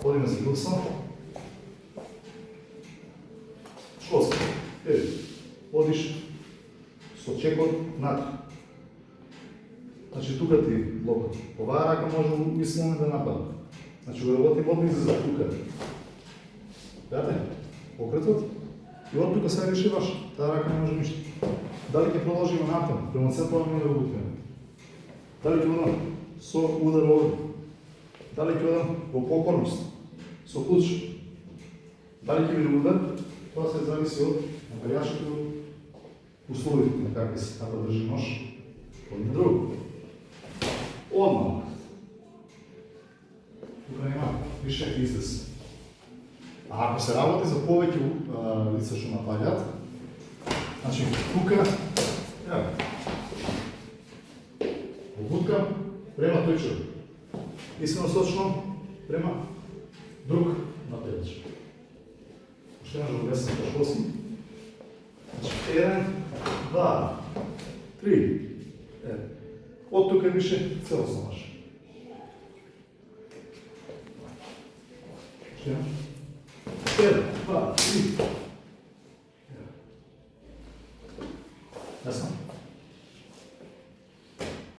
Одиме за гласа. Школски. Одиш со чекот натре. Значи тука ти локот. Оваа рака може мислено да нападне. Значи го работи во близо за тука. Видате? Покретот. И од тука се решиваш. Таа рака не може ништо. Дали ќе продолжиме натаму, према централно не да го бутиме. Дали ќе одам со удар овде. Дали ќе одам во покорност, со клуч. Дали ќе биде удар, тоа се зависи од напаѓачето, условите на какви се, како држи нож, од друго. Одмah. Тука нема више излез. А ако се работи за повеќе лица што напаѓаат, значи тука, обуткам према тој човек. Искрено сочно према друг напаѓач. Уште еднаш го објаснам Кашковски. Значи 1, 2, 3. Од тука више целосно маш. Уште еднаш. 1, 2, 3. Ясно?